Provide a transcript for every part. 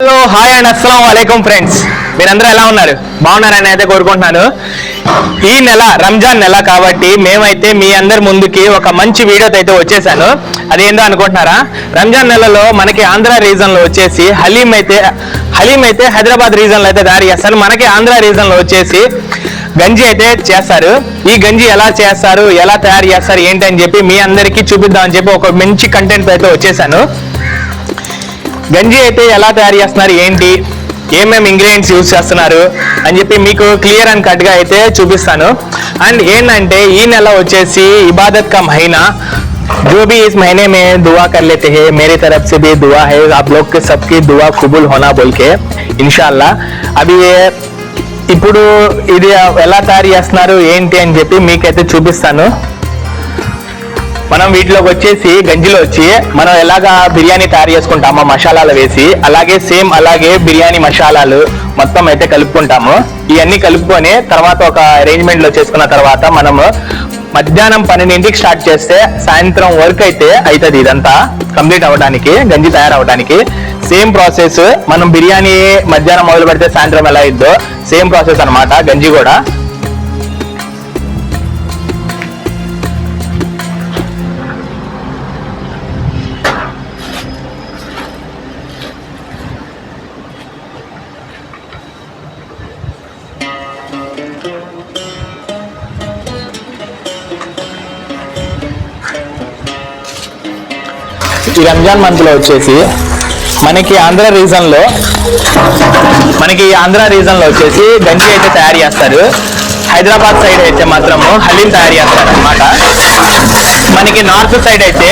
Hello hi and అస్సలం వాలేకుమ్ friends, మీరందరూ ఎలా ఉన్నారు? బాగున్నారని అయితే కోరుకుంటున్నాను. ఈ నెల రంజాన్ నెల కాబట్టి మేమైతే మీ అందరి ముందుకి ఒక మంచి వీడియోతో అయితే వచ్చేసాను. అదేందో అనుకుంటున్నారా? రంజాన్ నెలలో మనకి ఆంధ్ర రీజన్లో వచ్చేసి హలీం అయితే హైదరాబాద్ రీజన్లో అయితే తయారు చేస్తారు. మనకి ఆంధ్ర రీజన్లో వచ్చేసి గంజి అయితే చేస్తారు. ఈ గంజి ఎలా చేస్తారు, ఎలా తయారు చేస్తారు ఏంటి అని చెప్పి మీ అందరికీ చూపిద్దామని చెప్పి ఒక మంచి కంటెంట్ అయితే వచ్చేసాను. గంజి అయితే ఎలా తయారు చేస్తున్నారు, ఏంటి, ఏమేమి ఇంగ్రీడియంట్స్ యూజ్ చేస్తున్నారు అని చెప్పి మీకు క్లియర్ అండ్ కట్గా అయితే చూపిస్తాను. అండ్ ఏంటంటే ఈ నెల వచ్చేసి ఇబాదత్ का महीना, जो भी इस महीने में दुआ कर लेते हैं, मेरी तरफ से भी दुआ है आप लोग के सबकी दुआ कबूल होना बोल के इंशाल्लाह. अभी ఇప్పుడు ఇది ఎలా తయారు చేస్తున్నారు ఏంటి అని చెప్పి మీకైతే చూపిస్తాను. మనం వీటిలోకి వచ్చేసి గంజిలో వచ్చి మనం ఎలాగా బిర్యానీ తయారు చేసుకుంటామో మసాలాలు వేసి అలాగే బిర్యానీ మసాలాలు మొత్తం అయితే కలుపుకుంటాము. ఇవన్నీ కలుపుకొని తర్వాత ఒక అరేంజ్మెంట్ లో చేసుకున్న తర్వాత మనము మధ్యాహ్నం 12ంటికి స్టార్ట్ చేస్తే సాయంత్రం వరకు అయితే అవుతుంది. ఇదంతా కంప్లీట్ అవ్వడానికి, గంజి తయారవడానికి సేమ్ ప్రాసెస్. మనం బిర్యానీ మధ్యాహ్నం మొదలు పెడితే సాయంత్రం ఎలా అయిద్దో సేమ్ ప్రాసెస్ అన్నమాట గంజి కూడా. ఈ రంజాన్ మంత్ లో వచ్చేసి మనకి ఆంధ్ర రీజన్ లో వచ్చేసి గంజి అయితే తయారు చేస్తారు. హైదరాబాద్ సైడ్ అయితే మాత్రము హలీం తయారు చేస్తారు అనమాట. మనకి నార్త్ సైడ్ అయితే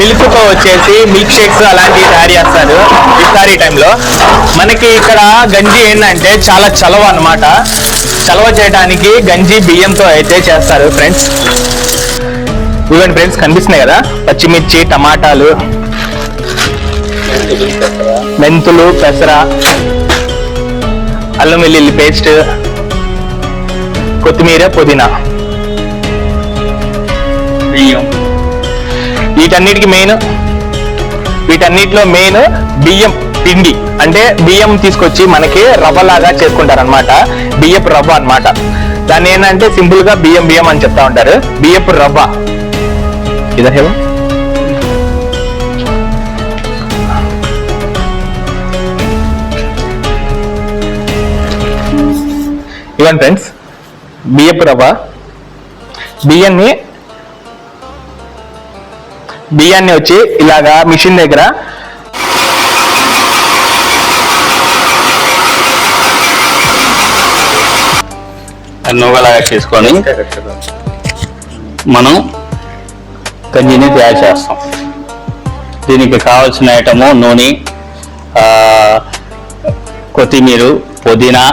మిల్క్ తో వచ్చేసి మిల్క్ షేక్స్ అలాంటివి తయారు చేస్తారు ఇఫ్తారీ టైంలో. మనకి ఇక్కడ గంజి ఏంటంటే చాలా చలవ అనమాట. చలవ చేయడానికి గంజి బియ్యంతో అయితే చేస్తారు ఫ్రెండ్స్. ఇవ్వండి ఫ్రెండ్స్, కనిపిస్తున్నాయి కదా, పచ్చిమిర్చి, టమాటాలు, మెంతులు, పెసర, అల్లం వెల్లుల్లి పేస్ట్, కొత్తిమీర, పుదీనా, బియ్యం. వీటన్నిటిలో మెయిన్ బియ్యం పిండి. అంటే బియ్యం తీసుకొచ్చి మనకి రవ్వలాగా చేసుకుంటారనమాట. బియ్యపు రవ్వ అనమాట. దాన్ని ఏంటంటే సింపుల్ గా బియ్యం అని చెప్తా ఉంటారు. బియ్యపు రవ్వ. इधर है वो ఇవన్ ఫ్రెండ్స్, బియ్యపు రవ్వ. బియ్యాన్ని వచ్చి ఇలాగా మిషన్ దగ్గర నువ్వులాగా చేసుకొని మనం గంజిని తయారు చేస్తాం. దీనికి కావాల్సిన ఐటము నూనె, కొత్తిమీర, పుదీనా,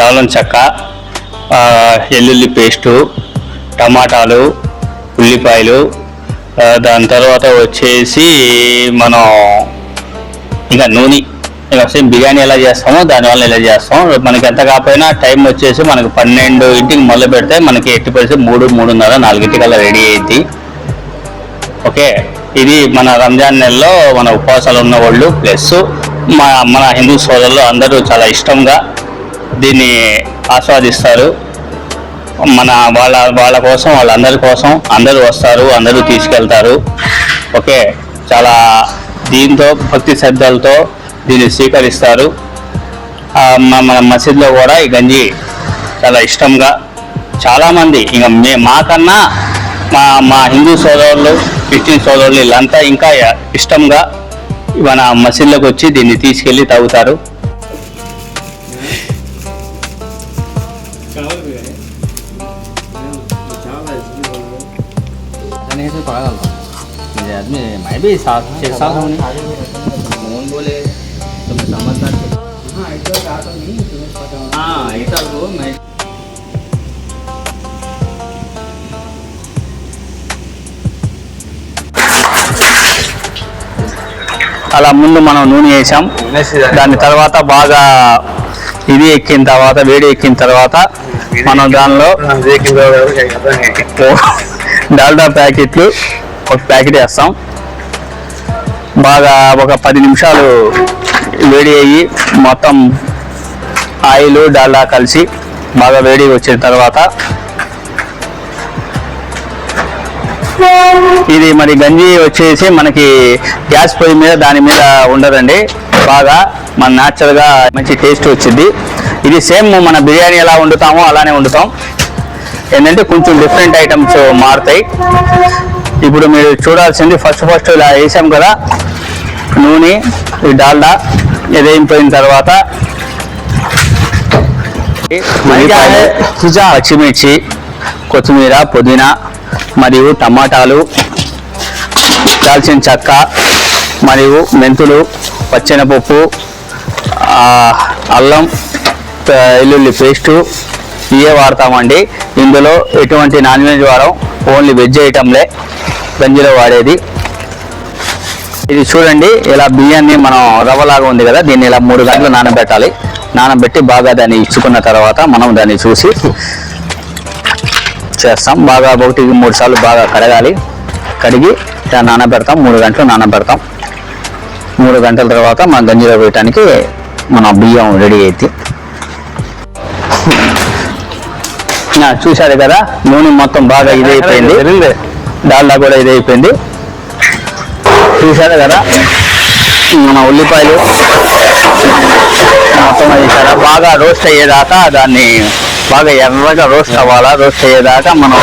దాల్చిన చెక్క, వెల్లుల్లి పేస్టు, టమాటాలు, ఉల్లిపాయలు. దాని తర్వాత వచ్చేసి మనం ఇంకా నూనె. ఇక సేమ్ బిర్యానీ ఎలా చేస్తామో దానివల్ల ఎలా చేస్తాం. మనకి ఎంత కాకపోయినా టైం వచ్చేసి మనకు 12ంటికి మొదలు పెడితే మనకి 80% 3:30, 4ంటికల్లా రెడీ అయింది. ఓకే, ఇది మన రంజాన్ నెలలో మన ఉపవాసాలు ఉన్న వాళ్ళు ప్లస్ మన హిందూ సోదరులు అందరూ చాలా ఇష్టంగా దీన్ని ఆస్వాదిస్తారు. వాళ్ళ కోసం, వాళ్ళందరి కోసం అందరూ వస్తారు, అందరూ తీసుకెళ్తారు. ఓకే, చాలా దీంతో భక్తి శ్రద్ధలతో దీన్ని స్వీకరిస్తారు. మన మసీద్లో కూడా ఈ గంజి చాలా ఇష్టంగా చాలామంది, ఇంకా మాకన్నా మా హిందూ సోదరులు, క్రిస్టియన్ సోదరులు వీళ్ళంతా ఇంకా ఇష్టంగా మన మసీద్లోకి వచ్చి దీన్ని తీసుకెళ్ళి తాగుతారు. అలా ముందు మనం నూనె వేసాం. దాని తర్వాత బాగా ఇది ఎక్కిన తర్వాత, వేడి ఎక్కిన తర్వాత మనం దానిలో డాల్డా ప్యాకెట్లు ఒక ప్యాకెట్ వేస్తాం. బాగా ఒక 10 నిమిషాలు వేడి అయ్యి మొత్తం ఆయిల్ డాల్డా కలిసి బాగా వేడి వచ్చిన తర్వాత ఇది మరి గంజి వచ్చేసి మనకి గ్యాస్ పొయ్యి మీద దాని మీద ఉండదండి. బాగా మన న్యాచురల్గా మంచి టేస్ట్ వచ్చింది. ఇది సేమ్ మన బిర్యానీ ఎలా వండుతామో అలానే వండుతాం. ఏంటంటే కొంచెం డిఫరెంట్ ఐటమ్స్ మారుతాయి. ఇప్పుడు మీరు చూడాల్సింది ఫస్ట్ ఇలా వేసాం కదా నూనె, ఈ డాల్డా ఇదైపోయిన తర్వాత పచ్చిమిర్చి, కొత్తిమీర, పుదీనా మరియు టమాటాలు, దాల్చిన చెక్క మరియు మెంతులు, పచ్చెనపప్పు, అల్లం వెల్లుల్లి పేస్టు ఇవే వాడతామండి. ఇందులో ఎటువంటి నాన్ వెజ్ వాడం, ఓన్లీ వెజ్ ఐటంలే గంజిలో వాడేది. ఇది చూడండి ఇలా బియ్యాన్ని మనం రవ్వలాగా ఉంది కదా, దీన్ని ఇలా 3 గంటలు నానబెట్టాలి. నానబెట్టి బాగా దాన్ని ఇచ్చుకున్న తర్వాత మనం దాన్ని చూసి చేస్తాం. బాగా 1-3 సార్లు బాగా కడగాలి. కడిగి దాన్ని నానబెడతాం. 3 గంటలు నానబెడతాం. 3 గంటల తర్వాత మన గంజిలో వేయటానికి మన బియ్యం రెడీ అయితే చూశారు కదా, నూనె మొత్తం బాగా ఇదైపోయింది, డాల్డా కూడా ఇదైపోయింది. చూశారు కదా, మన ఉల్లిపాయలు మొత్తం వేసారా బాగా రోస్ట్ అయ్యేదాకా దాన్ని బాగా ఎర్రగా రోస్ట్ అవ్వాలా. రోస్ట్ అయ్యేదాకా మనం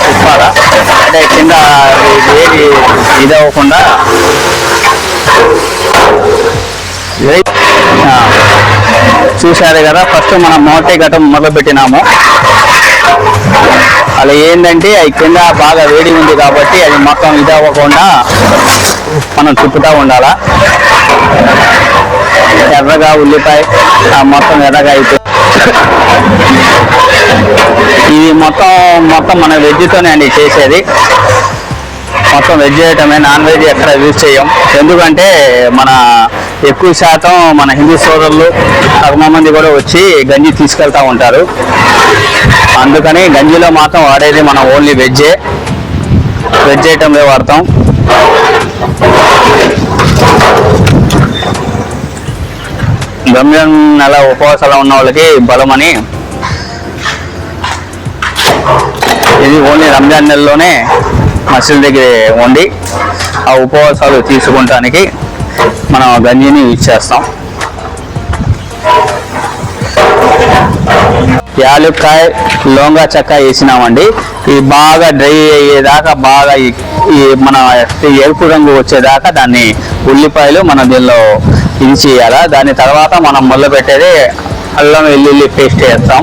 తిప్పాలా. అంటే కింద వేడి ఇదవ్వకుండా చూశారు కదా. ఫస్ట్ మనం మోటే ఘటం మొదలుపెట్టినాము. అలా ఏంటంటే అది కింద బాగా వేడి ఉంది కాబట్టి అది మొత్తం ఇదవ్వకుండా మనం తిప్పుతూ ఉండాలా. ఎర్రగా ఉల్లిపాయ మొత్తం ఎర్రగా అయిపోయి ఇది మొత్తం మన వెజ్తోనే అండి చేసేది. మొత్తం వెజ్ ఐటమే, నాన్ వెజ్ ఎక్కడ యూజ్ చేయం. ఎందుకంటే మన ఎక్కువ శాతం మన హిందూ సోదరులు తక్కువ మంది కూడా వచ్చి గంజి తీసుకెళ్తూ ఉంటారు. అందుకని గంజిలో మాత్రం వాడేది మనం ఓన్లీ వెజ్ ఐటంలే వాడతాం. రంజాన్ నెల ఉపవాసాలు ఉన్న వాళ్ళకి బలమని ఇది ఓన్లీ రంజాన్ నెలలోనే మసీదు దగ్గర వండి ఆ ఉపవాసాలు తీసుకుంటానికి మనం గంజిని యూజ్ చేస్తాం. యాలుక్కాయ, లవంగా చెక్క వేసినామండి. ఈ బాగా డ్రై అయ్యేదాకా బాగా ఈ మన ఎరుపు రంగు వచ్చేదాకా దాన్ని ఉల్లిపాయలు మనం దీనిలో చేయాలా. దాని తర్వాత మనం మొదలు పెట్టేది అల్లం వెల్లుల్లి పేస్ట్ వేస్తాం.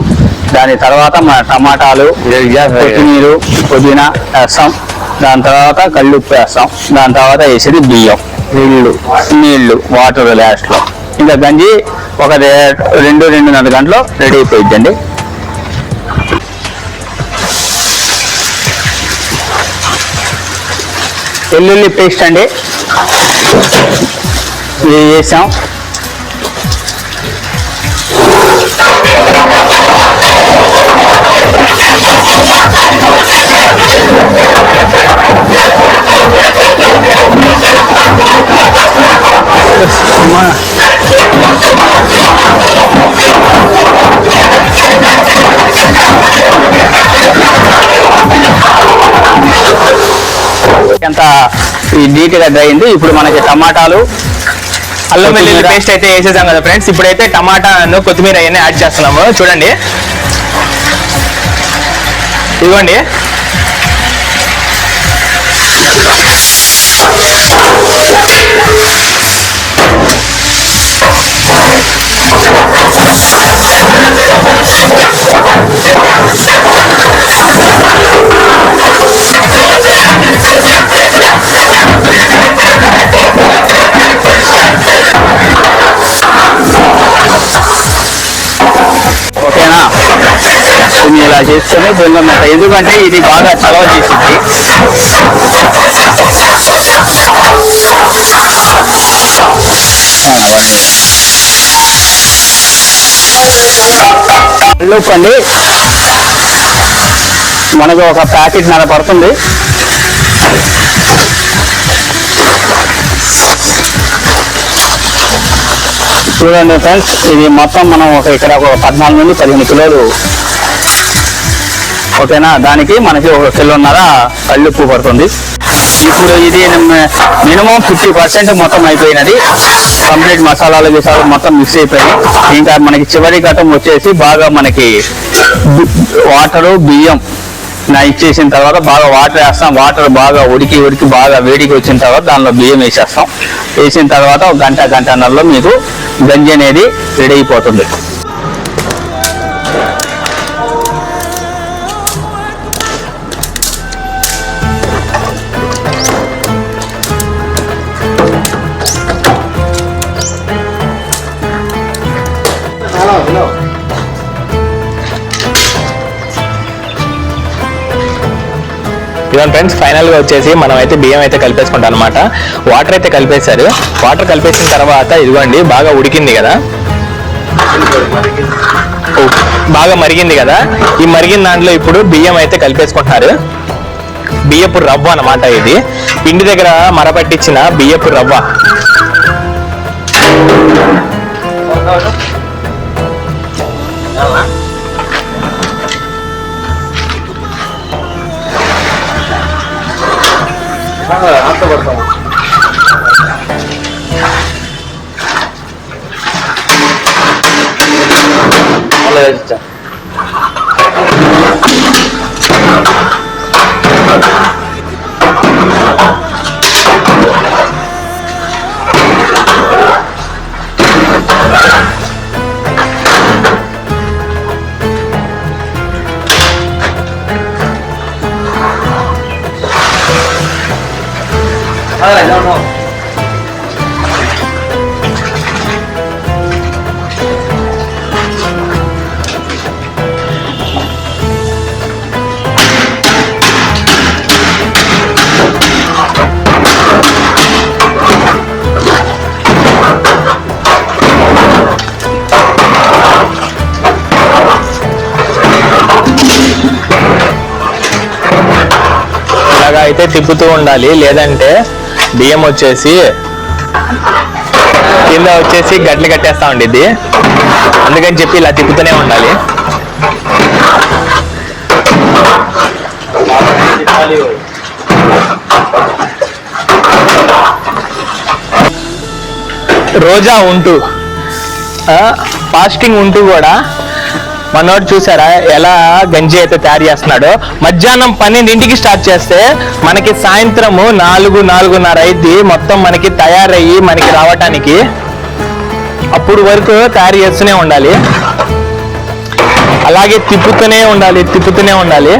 దాని తర్వాత మన టమాటాలు, కొత్తిమీర, పుదీనా వేస్తాం. దాని తర్వాత కల్లుప్పు వేస్తాం. దాని తర్వాత వేసేది బియ్యం, నీళ్లు వాటర్ లాస్ట్లో. ఇంకా గంజి ఒక 2-2.5 గంటలో రెడీ అయిపోయిద్దండి. వెల్లుల్లి పేస్ట్ అండి ఇది వేసాం. ఎంత నీట్గా అయింది. ఇప్పుడు మనకి టమాటాలు, అల్లం వెల్లుల్లి పేస్ట్ అయితే వేసేసాం కదా ఫ్రెండ్స్. ఇప్పుడైతే టమాటాను, కొత్తిమీర అవన్నీ యాడ్ చేస్తున్నాము. చూడండి, ఇదిగోండి. ఓకేనా, దీన్ని ఇలా చేసుకొని బెల్లం మెత్త, ఎందుకంటే ఇది బాగా చలవ చేసింది. కల్లుప్పండి మనకు ఒక ప్యాకెట్ 1.5 పడుతుంది. చూడండి ఫ్రెండ్స్, ఇది మొత్తం మనం ఇక్కడ ఒక 14 నుండి 15 కిలోలు, ఓకేనా. దానికి మనకి 1 కిలోన్నర కళ్ళుప్పు పడుతుంది. ఇప్పుడు ఇది మినిమం 50% మొత్తం అయిపోయినది. కంప్లీట్ మసాలాలు గిసాలు మొత్తం మిక్స్ అయిపోయి, ఇంకా మనకి చివరి ఘట్టం వచ్చేసి బాగా మనకి వాటరు బియ్యం ఇచ్చేసిన తర్వాత బాగా వాటర్ వేస్తాం. వాటర్ బాగా ఉడికి బాగా వేడికి వచ్చిన తర్వాత దానిలో బియ్యం వేసేస్తాం. వేసిన తర్వాత ఒక గంటన్నరలో మీకు గంజి అనేది రెడీ అయిపోతుంది. ఇవన్నీ ఫ్రెండ్స్, ఫైనల్గా వచ్చేసి మనం అయితే బియ్యం అయితే కలిపేసుకుంటాం అనమాట. వాటర్ అయితే కలిపేశారు. వాటర్ కలిపేసిన తర్వాత ఇదిగోండి బాగా ఉడికింది కదా, బాగా మరిగింది కదా. ఈ మరిగిన దాంట్లో ఇప్పుడు బియ్యం అయితే కలిపేసుకుంటున్నారు. బియ్యపు రవ్వ అన్నమాట. ఇది పిండి దగ్గర మరపట్టించిన బియ్యపు రవ్వ. అయితే తిప్పుతూ ఉండాలి, లేదంటే బియ్యం వచ్చేసి కింద వచ్చేసి గడ్డలు కట్టేస్తా ఉండిద్ది. అందుకని చెప్పి ఇలా తిప్పుతూనే ఉండాలి. రోజా ఉంటూ ఫాస్టింగ్ ఉంటూ కూడా మనోడు చూసారా ఎలా గంజి అయితే తయారు చేస్తున్నాడో. మధ్యాహ్నం 12ంటికి స్టార్ట్ చేస్తే మనకి సాయంత్రము 4-4:30 అయింది మొత్తం మనకి తయారయ్యి మనకి రావటానికి. అప్పుడు వరకు తయారు చేస్తూనే ఉండాలి, అలాగే తిప్పుతూనే ఉండాలి.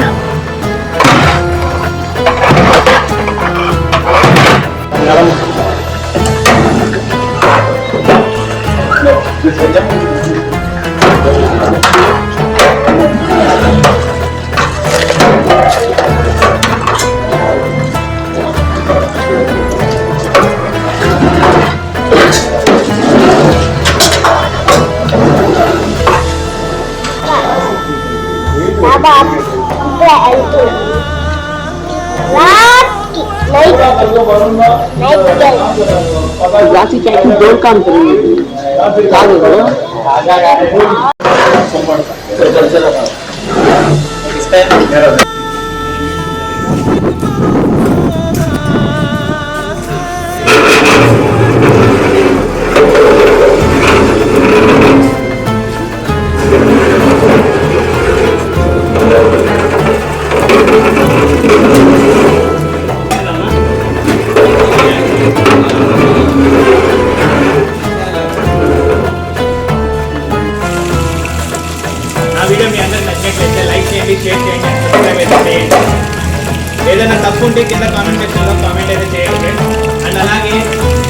ఏదైనా తప్పు ఉంటే కింద కామెంట్ సెక్షన్లో కామెంట్ అయితే చేయండి ఫ్రెండ్స్. అండ్ అలాగే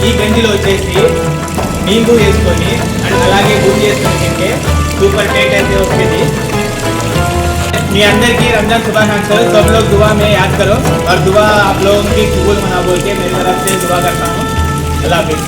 ఈ గంజిలో వచ్చేసి నీంబు వేసుకొని అండ్ అలాగే గుడ్డు చేసుకొని తింటే సూపర్ టేస్ట్ అయితే వచ్చేది. మీ अंदर की रमजान शुभाकांक्षल। सब लोग दुआ में याद करो और दुआ आप लोगों की कबूल मना बोल के मेरी तरफ से दुआ करता हूँ। अल्लाह हाफिज़।